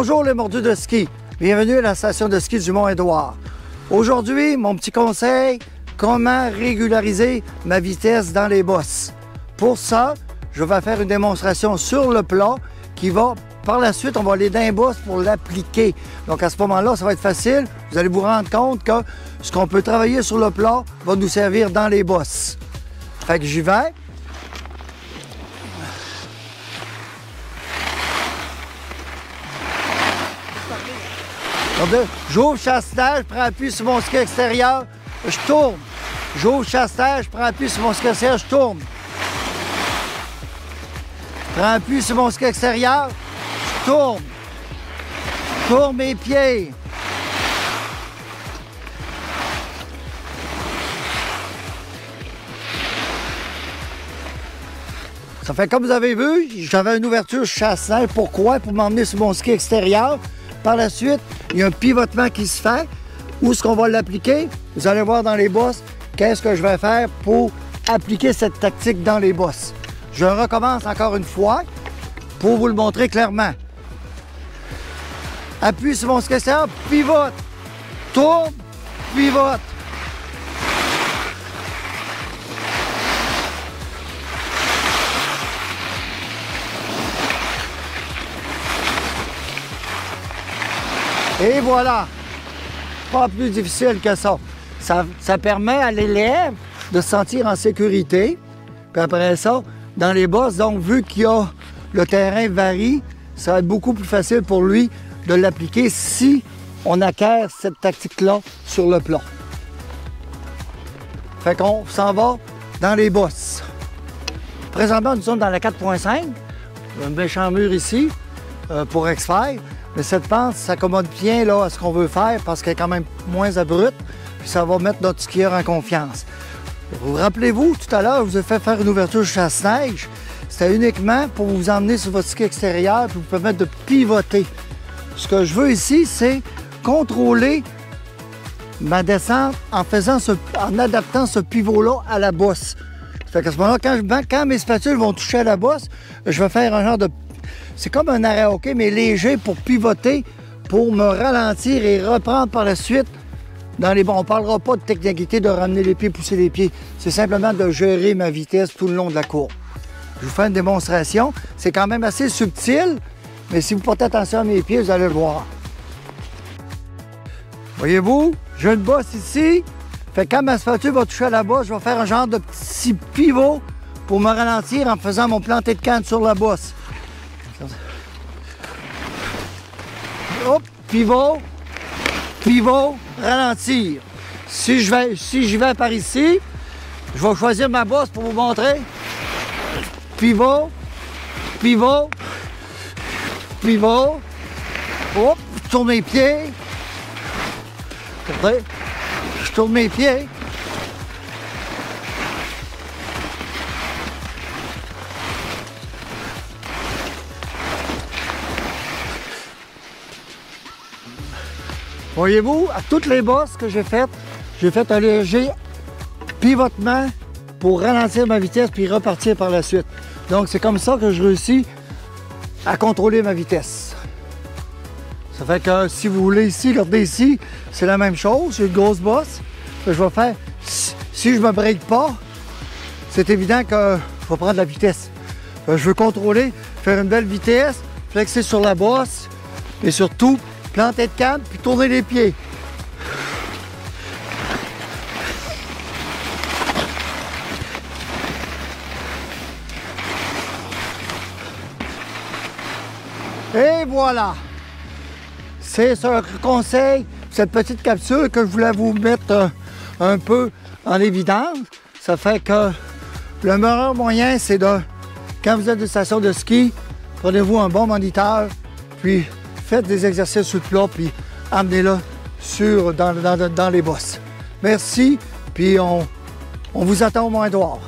Bonjour les mordus de ski, bienvenue à la station de ski du Mont-Édouard. Aujourd'hui, mon petit conseil, comment régulariser ma vitesse dans les bosses. Pour ça, je vais faire une démonstration sur le plat qui va, par la suite, on va aller dans les bosses pour l'appliquer. Donc à ce moment-là, ça va être facile. Vous allez vous rendre compte que ce qu'on peut travailler sur le plat va nous servir dans les bosses. Fait que j'y vais. J'ouvre chasse-terre, je prends appui sur mon ski extérieur, je tourne. J'ouvre chasse-terre, je prends appui sur mon ski extérieur, je tourne. Je prends appui sur mon ski extérieur, je tourne. Je tourne mes pieds. Ça fait comme vous avez vu, j'avais une ouverture chasse-terre. Pourquoi? Pour m'emmener sur mon ski extérieur. Par la suite, il y a un pivotement qui se fait. Où est-ce qu'on va l'appliquer? Vous allez voir dans les bosses qu'est-ce que je vais faire pour appliquer cette tactique dans les bosses. Je recommence encore une fois pour vous le montrer clairement. Appuie sur mon ski extérieur, pivote, tourne, pivote. Et voilà, pas plus difficile que ça. Ça permet à l'élève de se sentir en sécurité. Puis après ça, dans les bosses, donc vu qu'il y a le terrain varie, ça va être beaucoup plus facile pour lui de l'appliquer si on acquiert cette tactique-là sur le plat. Fait qu'on s'en va dans les bosses. Présentement, nous sommes dans la 4.5, un méchant mur ici pour extraire. Mais cette pente s'accommode bien là, à ce qu'on veut faire parce qu'elle est quand même moins abrupte, puis ça va mettre notre skieur en confiance. Vous rappelez-vous, tout à l'heure, je vous ai fait faire une ouverture chasse-neige. C'était uniquement pour vous emmener sur votre ski extérieur puis vous permettre de pivoter. Ce que je veux ici, c'est contrôler ma descente en adaptant ce pivot-là à la bosse. Fait qu'à ce moment-là, quand mes spatules vont toucher à la bosse, je vais faire un genre de... C'est comme un arrêt hockey, mais léger pour pivoter, pour me ralentir et reprendre par la suite dans les bons. On ne parlera pas de technicité de ramener les pieds, pousser les pieds. C'est simplement de gérer ma vitesse tout le long de la courbe. Je vous fais une démonstration. C'est quand même assez subtil, mais si vous portez attention à mes pieds, vous allez le voir. Voyez-vous, j'ai une bosse ici. Fait que quand ma spatule va toucher à la bosse, je vais faire un genre de petit pivot pour me ralentir en faisant mon planté de canne sur la bosse. Hop, pivot, pivot, ralentir. Si j'y vais par ici, je vais choisir ma bosse pour vous montrer. Pivot, pivot, pivot. Hop, je tourne mes pieds. Regardez, je tourne mes pieds. Voyez-vous, à toutes les bosses que j'ai fait un léger pivotement pour ralentir ma vitesse puis repartir par la suite. Donc c'est comme ça que je réussis à contrôler ma vitesse. Ça fait que si vous voulez ici, regardez ici, c'est la même chose, j'ai une grosse bosse. Je vais faire, si je ne me break pas, c'est évident que je vais prendre la vitesse. Je veux contrôler, faire une belle vitesse, flexer sur la bosse et surtout planter de canne, puis tourner les pieds. Et voilà! C'est ce conseil, cette petite capsule que je voulais vous mettre un peu en évidence. Ça fait que le meilleur moyen, c'est de, quand vous êtes de station de ski, prenez-vous un bon moniteur, puis faites des exercices sur le plat, puis amenez-le dans les bosses. Merci, puis on vous attend au Mont-Édouard.